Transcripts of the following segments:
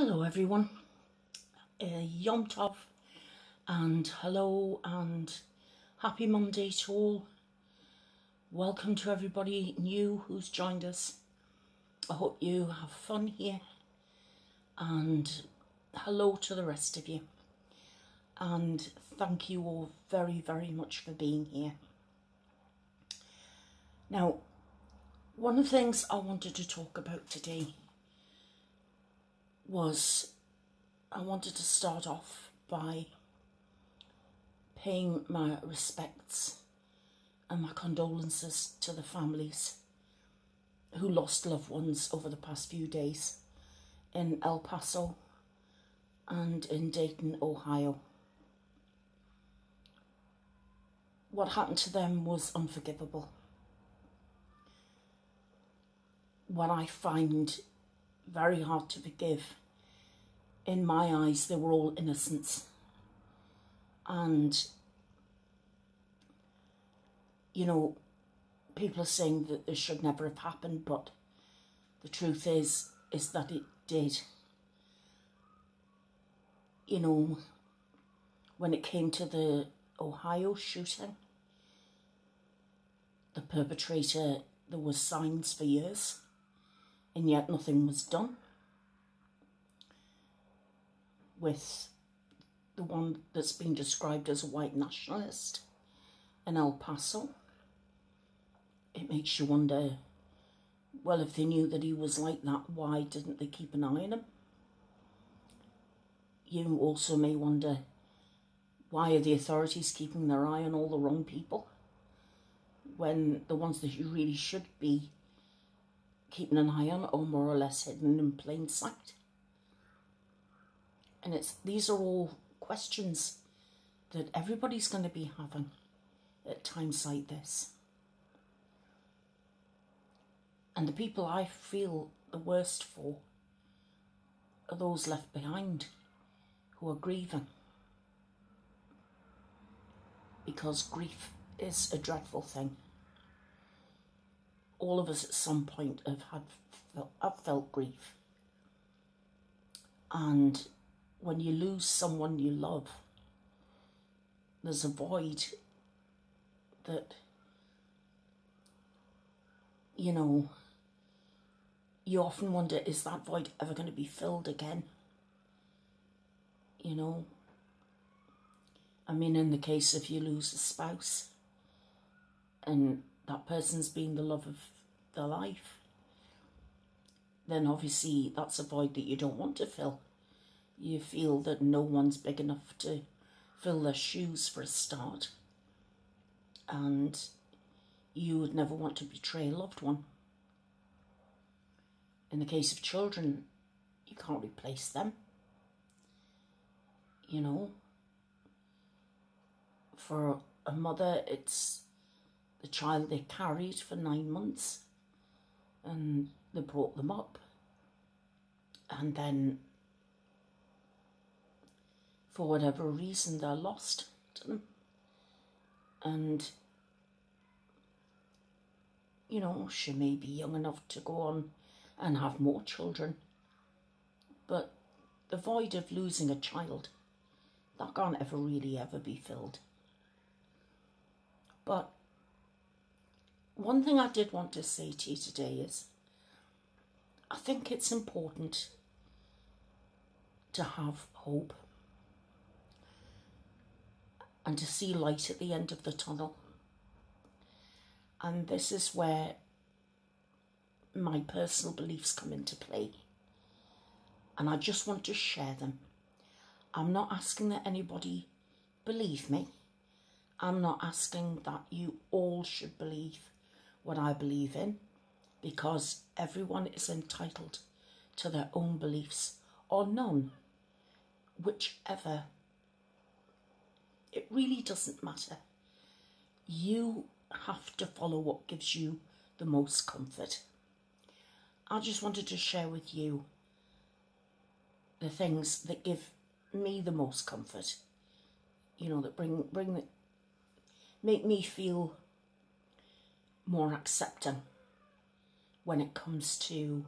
Hello everyone, Yom Tov, and hello and happy Monday to all. Welcome to everybody new who's joined us. I hope you have fun here, and hello to the rest of you, and thank you all very, very much for being here. Now, one of the things I wanted to talk about today was I wanted to start off by paying my respects and my condolences to the families who lost loved ones over the past few days in El Paso and in Dayton, Ohio. What happened to them was unforgivable. What I find very hard to forgive, in my eyes, they were all innocents. And, you know, people are saying that this should never have happened, but the truth is that it did. You know, when it came to the Ohio shooting, the perpetrator, there were signs for years, and yet nothing was done. With the one that's been described as a white nationalist in El Paso, it makes you wonder, well, if they knew that he was like that, why didn't they keep an eye on him? You also may wonder, why are the authorities keeping their eye on all the wrong people when the ones that you really should be keeping an eye on are more or less hidden in plain sight? And these are all questions that everybody's going to be having at times like this. And the people I feel the worst for are those left behind who are grieving. Because grief is a dreadful thing. All of us at some point have felt grief. And when you lose someone you love, there's a void that, you know, you often wonder, is that void ever going to be filled again? You know, I mean, in the case if you lose a spouse and that person's been the love of their life, then obviously that's a void that you don't want to fill. You feel that no one's big enough to fill their shoes for a start. And you would never want to betray a loved one. In the case of children, you can't replace them. You know, for a mother, it's the child they carried for 9 months and they brought them up. And then, for whatever reason, they're lost to them. And, you know, she may be young enough to go on and have more children. But the void of losing a child, that can't ever really ever be filled. But one thing I did want to say to you today is, I think it's important to have hope and to see light at the end of the tunnel. And this is where my personal beliefs come into play. And I just want to share them. I'm not asking that anybody believe me. I'm not asking that you all should believe what I believe in, because everyone is entitled to their own beliefs, or none, whichever. It really doesn't matter. You have to follow what gives you the most comfort. I just wanted to share with you the things that give me the most comfort. You know, that make me feel more accepting when it comes to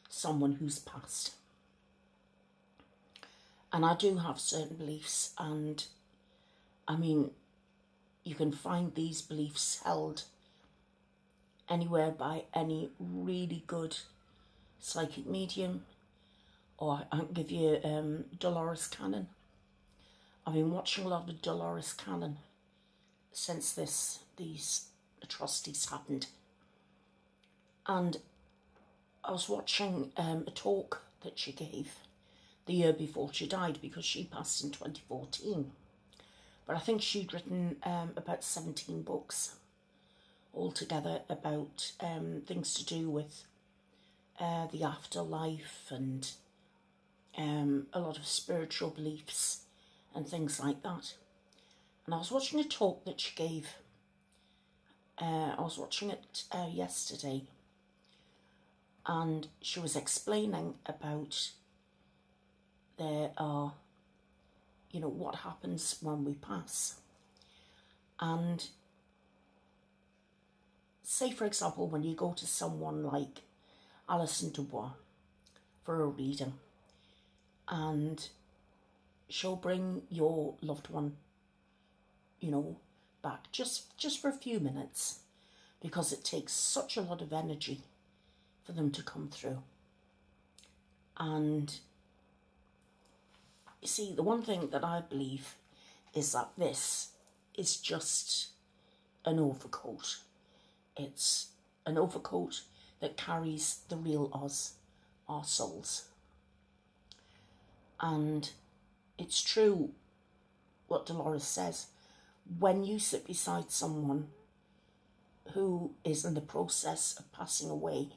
someone who's passed. And I do have certain beliefs, and I mean, you can find these beliefs held anywhere by any really good psychic medium, or I can give you Dolores Cannon. I've been watching a lot of Dolores Cannon since these atrocities happened. And I was watching a talk that she gave the year before she died, because she passed in 2014. But I think she'd written about 17 books altogether about things to do with the afterlife and a lot of spiritual beliefs and things like that. And I was watching a talk that she gave. I was watching it yesterday, and she was explaining about there are, you know, what happens when we pass. And say, for example, when you go to someone like Alison Dubois for a reading, and she'll bring your loved one, you know, back just for a few minutes, because it takes such a lot of energy for them to come through. And you see, the one thing that I believe is that this is just an overcoat. It's an overcoat that carries the real us, our souls. And it's true what Dolores says. When you sit beside someone who is in the process of passing away,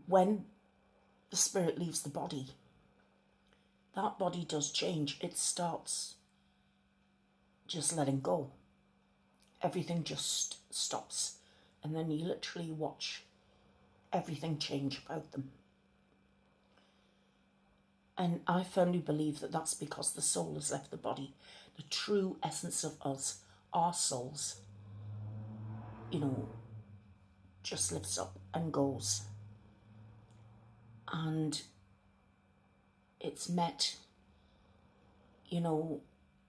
when the spirit leaves the body, that body does change. It starts just letting go. Everything just stops. And then you literally watch everything change about them. And I firmly believe that that's because the soul has left the body. The true essence of us, our souls, you know, just lifts up and goes. And it's met, you know,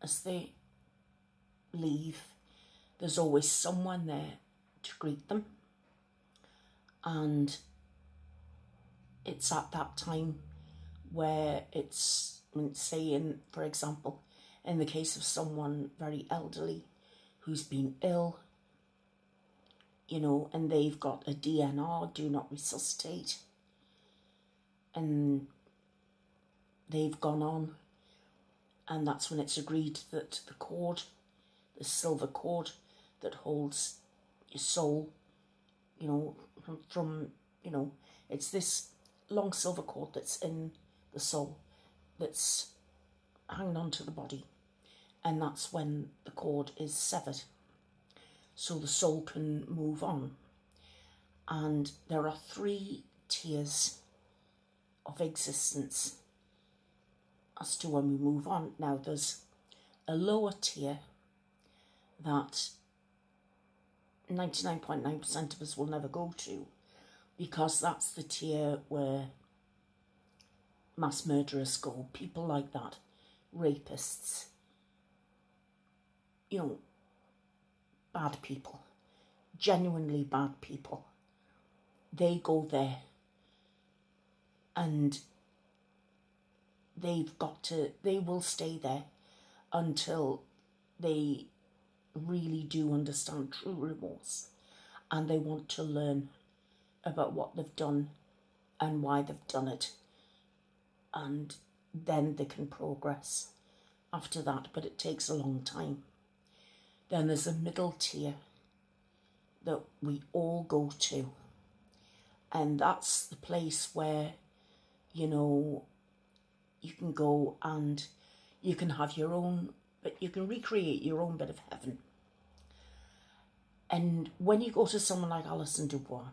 as they leave, there's always someone there to greet them. And it's at that time where it's, say, for example, in the case of someone very elderly who's been ill, you know, and they've got a DNR, do not resuscitate, and they've gone on, and that's when it's agreed that the cord, the silver cord that holds your soul, you know, from you know, it's this long silver cord that's in the soul that's hanging on to the body, and that's when the cord is severed, so the soul can move on. And there are 3 tiers of existence as to when we move on. Now, there's a lower tier that 99.9% of us will never go to, because that's the tier where mass murderers go, people like that, rapists, you know, bad people, genuinely bad people. They go there, and they will stay there until they really do understand true remorse, and they want to learn about what they've done and why they've done it, and then they can progress after that, but it takes a long time. Then there's a middle tier that we all go to, and that's the place where, you know, you can go and you can have your own, but you can recreate your own bit of heaven. And when you go to someone like Alison Dubois,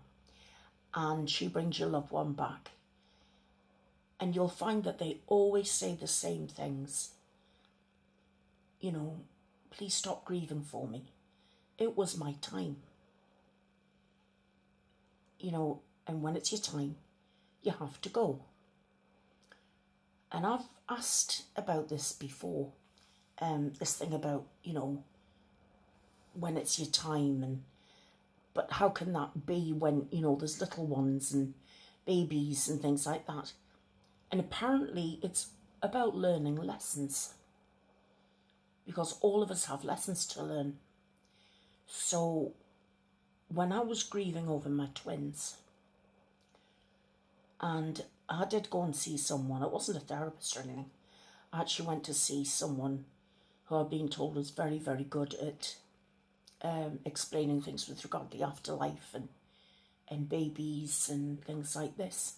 and she brings your loved one back, and you'll find that they always say the same things. You know, please stop grieving for me. It was my time. You know, and when it's your time, you have to go. And I've asked about this before, this thing about, you know, when it's your time, and but how can that be when, you know, there's little ones and babies and things like that? And apparently it's about learning lessons, because all of us have lessons to learn. So when I was grieving over my twins, and I did go and see someone, it wasn't a therapist or anything, I actually went to see someone who I've been told was very, very good at explaining things with regard to the afterlife and babies and things like this.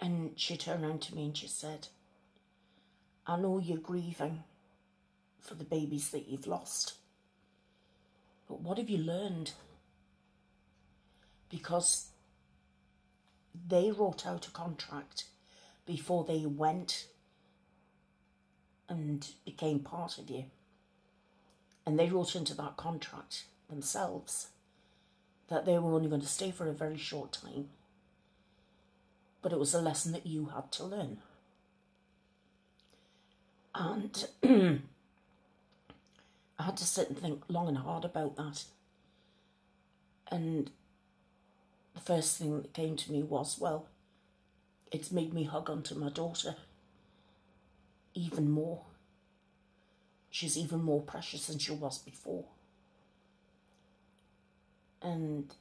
And she turned around to me and she said, I know you're grieving for the babies that you've lost, but what have you learned? Because they wrote out a contract before they went and became part of you. And they wrote into that contract themselves that they were only going to stay for a very short time. But it was a lesson that you had to learn. And I had to sit and think long and hard about that. And the first thing that came to me was, well, it's made me hug onto my daughter even more. She's even more precious than she was before. And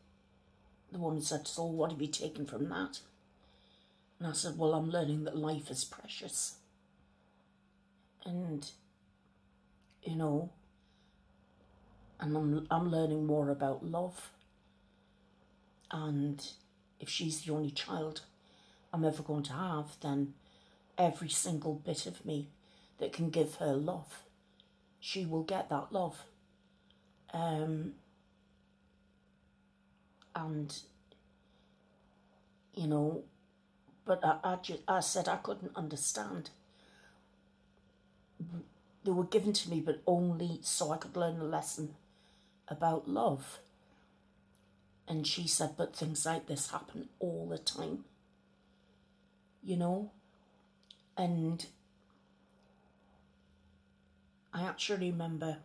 the woman said, so what have you taken from that? And I said, well, I'm learning that life is precious. And, you know, and I'm learning more about love. And if she's the only child I'm ever going to have, then every single bit of me that can give her love, she will get that love. And, you know, but I said I couldn't understand. They were given to me, but only so I could learn a lesson about love. And she said, but things like this happen all the time, you know? And I actually remember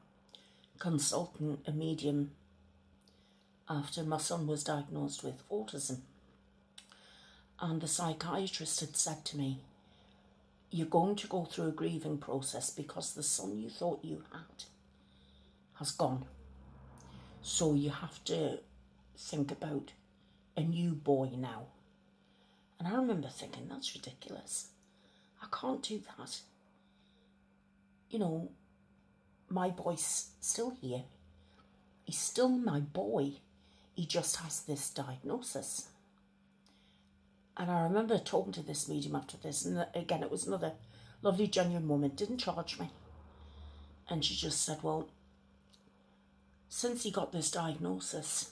consulting a medium after my son was diagnosed with autism. And the psychiatrist had said to me, you're going to go through a grieving process because the son you thought you had has gone. So you have to think about a new boy now. And I remember thinking, that's ridiculous. I can't do that. You know, my boy's still here. He's still my boy. He just has this diagnosis. And I remember talking to this medium after this, and again, it was another lovely, genuine woman, didn't charge me. And she just said, well, since he got this diagnosis,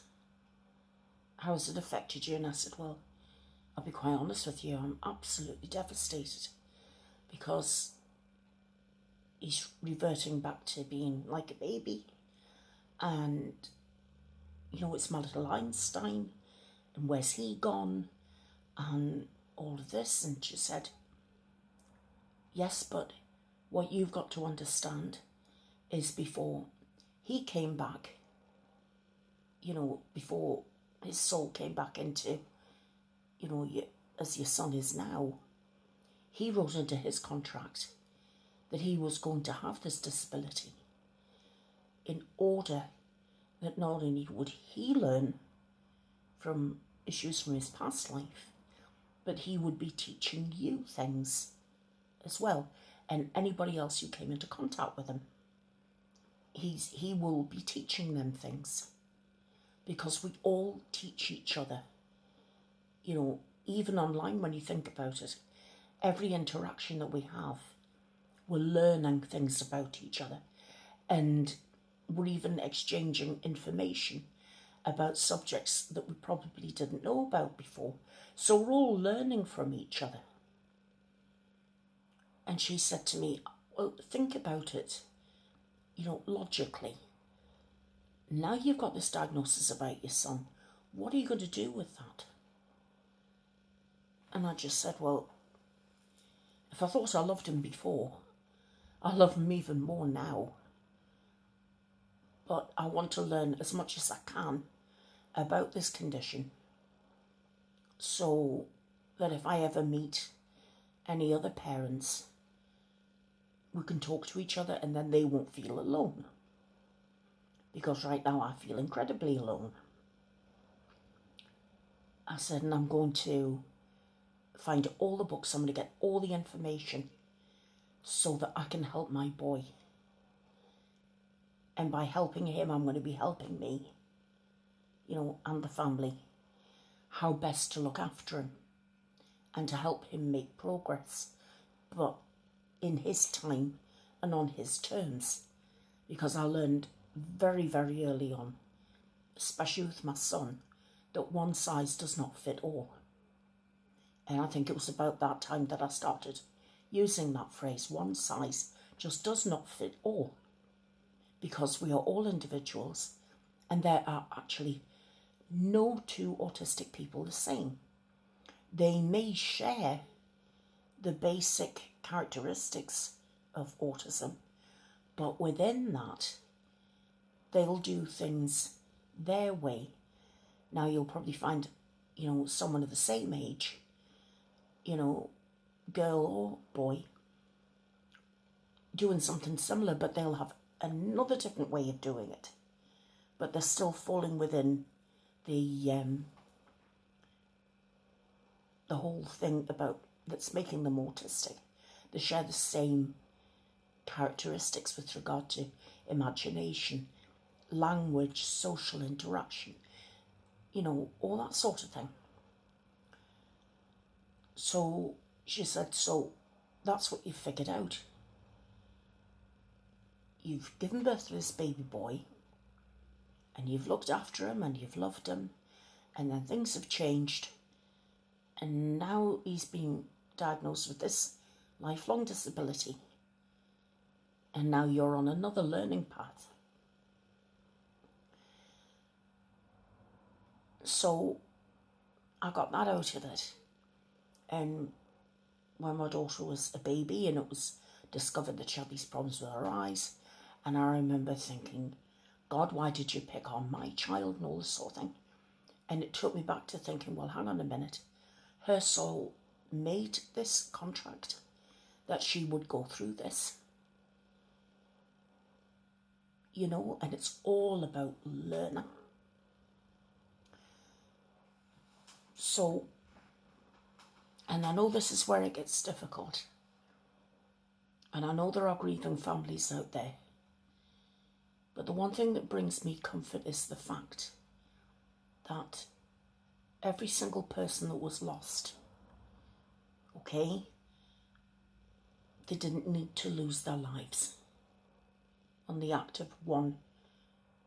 how has it affected you? And I said, well, I'll be quite honest with you, I'm absolutely devastated, because he's reverting back to being like a baby. And, you know, it's my little Einstein, and where's he gone? And all of this. And she said, yes, but what you've got to understand is before he came back, you know, before his soul came back into, you know, as your son is now, he wrote into his contract that he was going to have this disability in order that not only would he learn from issues from his past life, but he would be teaching you things as well, and anybody else who came into contact with him. He will be teaching them things, because we all teach each other. You know, even online, when you think about it, every interaction that we have, we're learning things about each other, and we're even exchanging information about subjects that we probably didn't know about before. So we're all learning from each other. And she said to me, well, think about it, you know, logically. Now you've got this diagnosis about your son, what are you going to do with that? And I just said, well, if I thought I loved him before, I love him even more now. But I want to learn as much as I can about this condition, so that if I ever meet any other parents, we can talk to each other and then they won't feel alone. Because right now I feel incredibly alone. I said, and I'm going to find all the books, I'm going to get all the information so that I can help my boy. And by helping him, I'm going to be helping me, and the family, how best to look after him and to help him make progress, but in his time and on his terms. Because I learned very, very early on, especially with my son, that one size does not fit all. And I think it was about that time that I started using that phrase, one size just does not fit all. Because we are all individuals, and there are actually no two autistic people the same. They may share the basic characteristics of autism, but within that, they'll do things their way. Now, you'll probably find, someone of the same age, girl or boy, doing something similar, but they'll have another different way of doing it. But they're still falling within the whole thing about that's making them autistic. They share the same characteristics with regard to imagination, language, social interaction, all that sort of thing. So she said, so that's what you figured out. You've given birth to this baby boy, and you've looked after him, and you've loved him, and then things have changed, and now he's been diagnosed with this lifelong disability, and now you're on another learning path. So I got that out of it. And when my daughter was a baby and it was discovered that she had these problems with her eyes, and I remember thinking, God, why did you pick on my child and all this sort of thing? And it took me back to thinking, well, hang on a minute. Her soul made this contract that she would go through this. And it's all about learning. So, and I know this is where it gets difficult. And I know there are grieving families out there. But the one thing that brings me comfort is the fact that every single person that was lost, okay, they didn't need to lose their lives on the act of one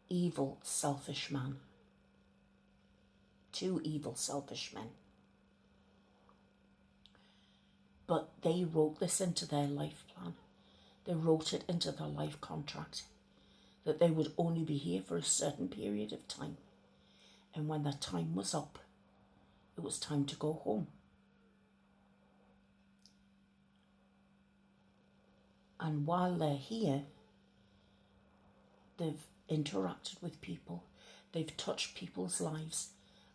evil, selfish man. Two evil, selfish men. But they wrote this into their life plan. They wrote it into their life contract, that they would only be here for a certain period of time. And when that time was up, it was time to go home. And while they're here, they've interacted with people, they've touched people's lives.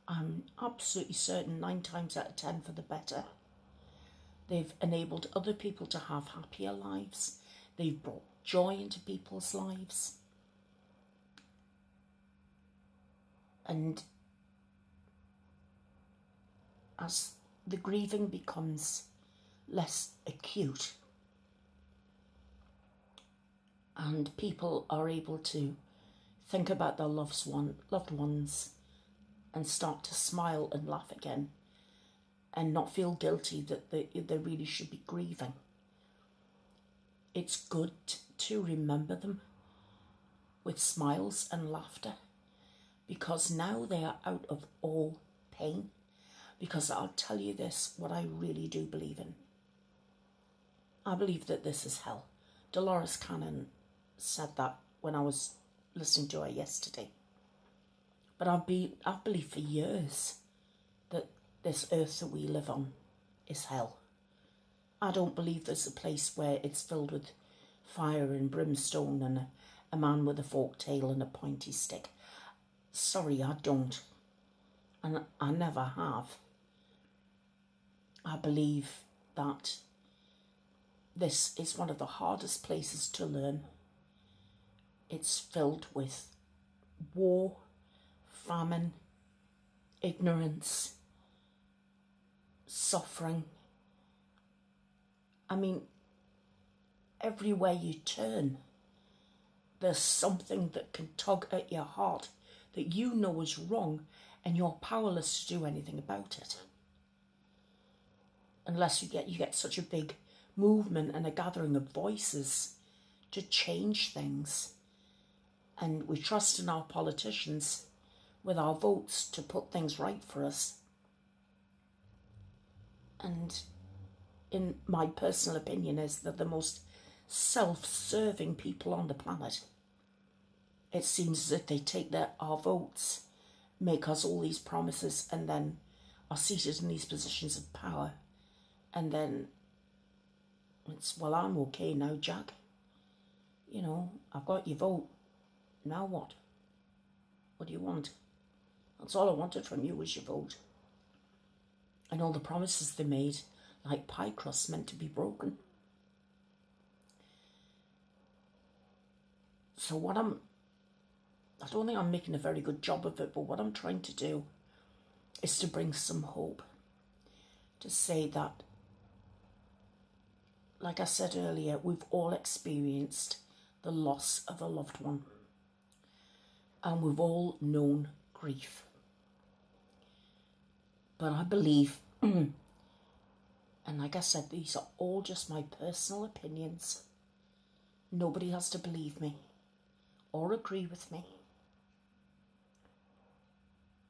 I'm absolutely certain 9 times out of 10 for the better. They've enabled other people to have happier lives. They've brought joy into people's lives. And as the grieving becomes less acute and people are able to think about their loved ones and start to smile and laugh again and not feel guilty that they really should be grieving, it's good to remember them with smiles and laughter, because now they are out of all pain. Because I'll tell you this, what I really do believe in. I believe that this is hell. Dolores Cannon said that when I was listening to her yesterday. But I've believed for years that this earth that we live on is hell. I don't believe there's a place where it's filled with fire and brimstone and a man with a forked tail and a pointy stick. Sorry, I don't. And I never have. I believe that this is one of the hardest places to learn. It's filled with war, famine, ignorance, suffering. I mean, everywhere you turn, there's something that can tug at your heart that you know is wrong and you're powerless to do anything about it. Unless you get such a big movement and a gathering of voices to change things. And we trust in our politicians with our votes to put things right for us. And in my personal opinion is they're the most self-serving people on the planet. It seems as if they take our votes, make us all these promises, and then are seated in these positions of power. And then it's, well, I'm okay now, Jack. You know, I've got your vote. Now what? What do you want? That's all I wanted from you was your vote. And all the promises they made, like pie crusts meant to be broken. So I don't think I'm making a very good job of it, but what I'm trying to do is to bring some hope. To say that, like I said earlier, we've all experienced the loss of a loved one. And we've all known grief. But I believe, and like I said, these are all just my personal opinions. Nobody has to believe me or agree with me.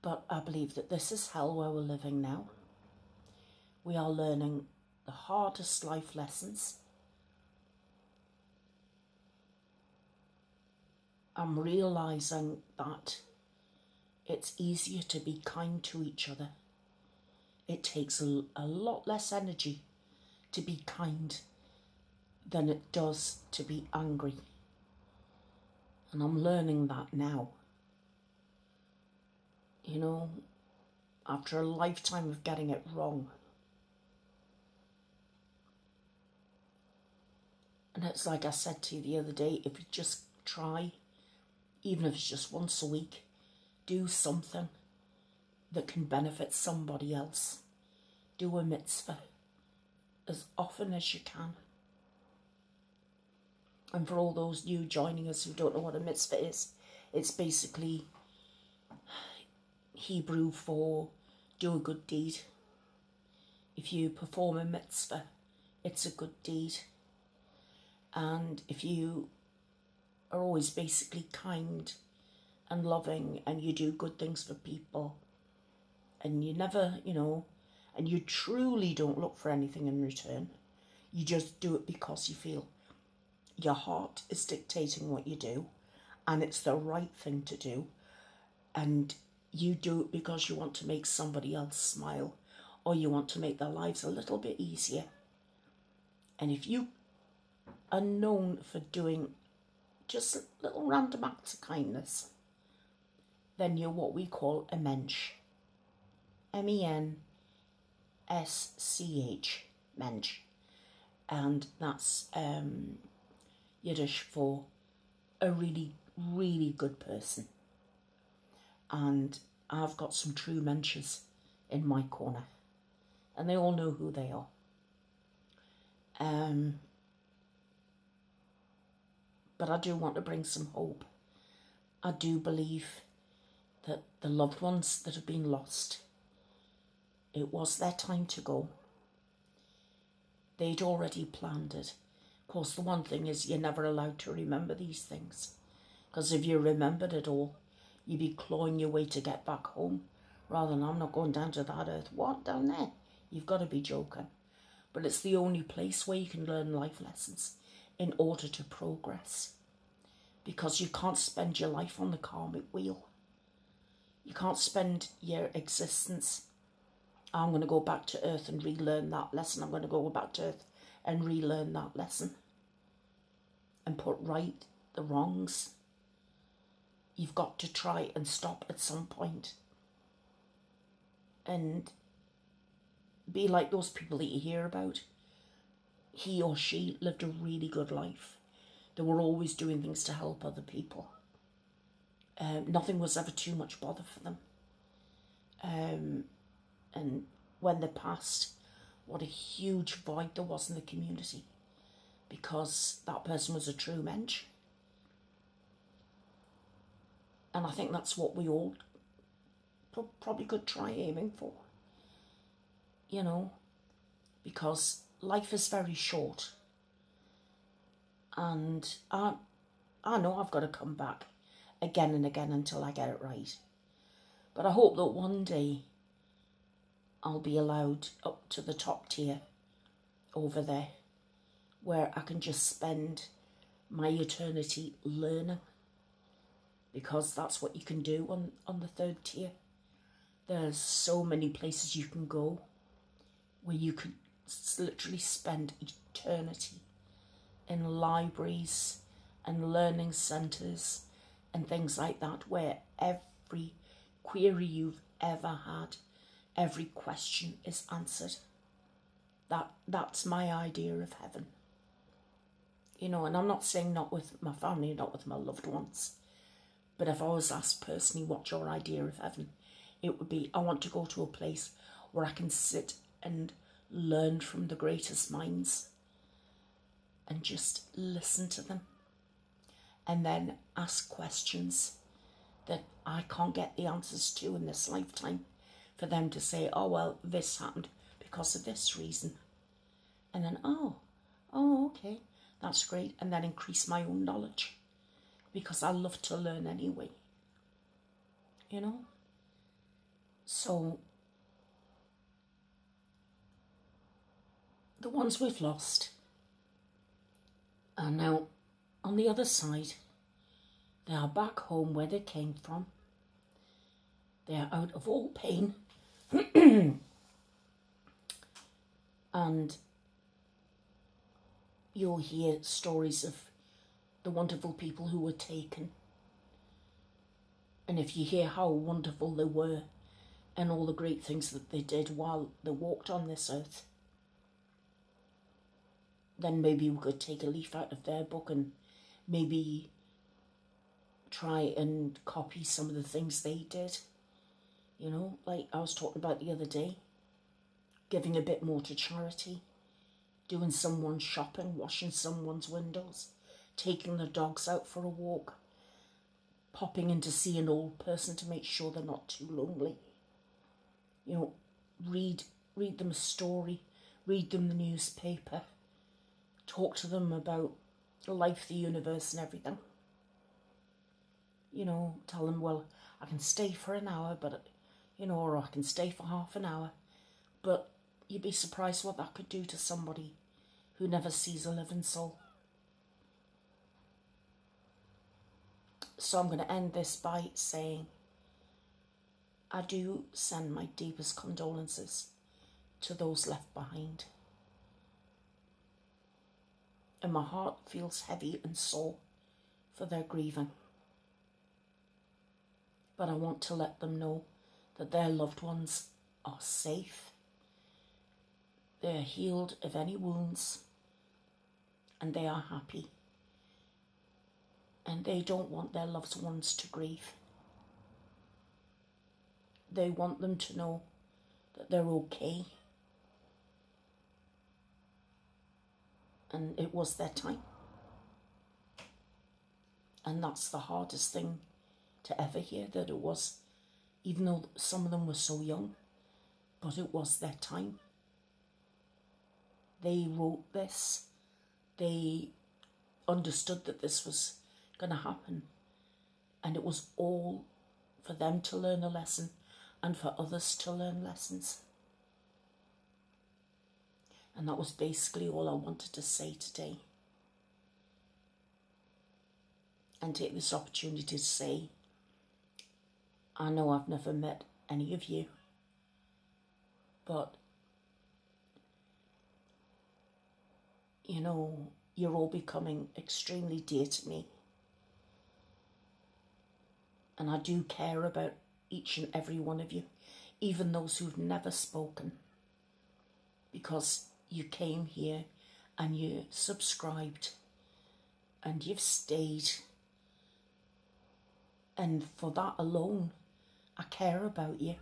But I believe that this is hell where we're living now. We are learning the hardest life lessons. I'm realising that it's easier to be kind to each other. It takes a lot less energy to be kind than it does to be angry. And I'm learning that now. You know, after a lifetime of getting it wrong. And it's like I said to you the other day, if you just try, even if it's just once a week, do something that can benefit somebody else. Do a mitzvah as often as you can. And for all those new joining us who don't know what a mitzvah is, it's basically Hebrew for do a good deed. If you perform a mitzvah, it's a good deed. And if you are always basically kind and loving and you do good things for people and you never, you know, and you truly don't look for anything in return, you just do it because you feel your heart is dictating what you do and it's the right thing to do, and you do it because you want to make somebody else smile or you want to make their lives a little bit easier. And if you are known for doing just little random acts of kindness, then you're what we call a mensch. M-E-N-S-C-H, mensch. And that's Yiddish for a really, really good person. And I've got some true mensches in my corner. And they all know who they are. But I do want to bring some hope. I do believe that the loved ones that have been lost, it was their time to go. They'd already planned it. Of course, the one thing is you're never allowed to remember these things. Because if you remembered it all, you'd be clawing your way to get back home. Rather than, I'm not going down to that earth. What, down there? You've got to be joking. But it's the only place where you can learn life lessons in order to progress. Because you can't spend your life on the karmic wheel. You can't spend your existence, I'm going to go back to earth and relearn that lesson. I'm going to go back to earth and relearn that lesson and put right the wrongs. You've got to try and stop at some point and be like those people that you hear about. He or she lived a really good life. They were always doing things to help other people. Nothing was ever too much bother for them. And when they passed, what a huge void there was in the community, because that person was a true mensch. And I think that's what we all probably could try aiming for, you know, because life is very short. And I know I've got to come back again and again until I get it right. But I hope that one day I'll be allowed up to the top tier over there, where I can just spend my eternity learning, because that's what you can do on the third tier. There's so many places you can go where you could literally spend eternity, in libraries and learning centres and things like that, where every query you've ever had, every question is answered. That's my idea of heaven. You know, and I'm not saying not with my family, not with my loved ones, but if I was asked personally, what's your idea of heaven? It would be, I want to go to a place where I can sit and learn from the greatest minds and just listen to them, and then ask questions that I can't get the answers to in this lifetime, for them to say, oh, well, this happened because of this reason. And then, oh, okay, that's great. And then increase my own knowledge, because I love to learn anyway, you know. So the ones we've lost are now on the other side. They are back home where they came from. They are out of all pain. And you'll hear stories of the wonderful people who were taken. And if you hear how wonderful they were and all the great things that they did while they walked on this earth, then maybe we could take a leaf out of their book and maybe try and copy some of the things they did. You know, like I was talking about the other day, giving a bit more to charity, doing someone's shopping, washing someone's windows, taking the dogs out for a walk, popping in to see an old person to make sure they're not too lonely. You know, read them a story, read them the newspaper, talk to them about life, the universe and everything. You know, tell them, well, I can stay for an hour, but, you know, or I can stay for half an hour. But you'd be surprised what that could do to somebody who never sees a living soul. So I'm going to end this by saying, I do send my deepest condolences to those left behind. And my heart feels heavy and sore for their grieving. But I want to let them know that their loved ones are safe. They are healed of any wounds, and they are happy. And they don't want their loved ones to grieve. They want them to know that they're okay. And it was their time. And that's the hardest thing to ever hear, that it was, even though some of them were so young, but it was their time. They wrote this. They understood that this was going to happen. And it was all for them to learn a lesson and for others to learn lessons. And that was basically all I wanted to say today. And take this opportunity to say, I know I've never met any of you, but you know, you're all becoming extremely dear to me. And I do care about each and every one of you, even those who've never spoken, because you came here and you subscribed and you've stayed. And for that alone, I care about you.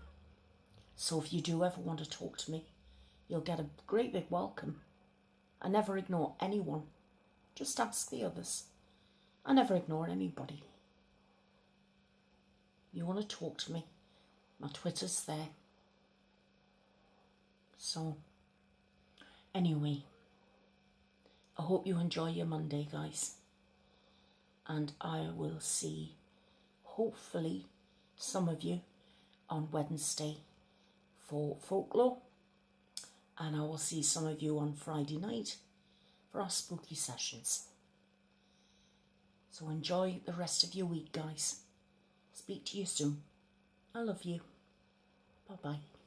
So if you do ever want to talk to me, you'll get a great big welcome. I never ignore anyone. Just ask the others. I never ignore anybody. You want to talk to me, my Twitter's there. So, anyway, I hope you enjoy your Monday, guys. And I will see, hopefully, some of you on Wednesday for folklore. And I will see some of you on Friday night for our spooky sessions. So enjoy the rest of your week, guys. Speak to you soon. I love you. Bye-bye.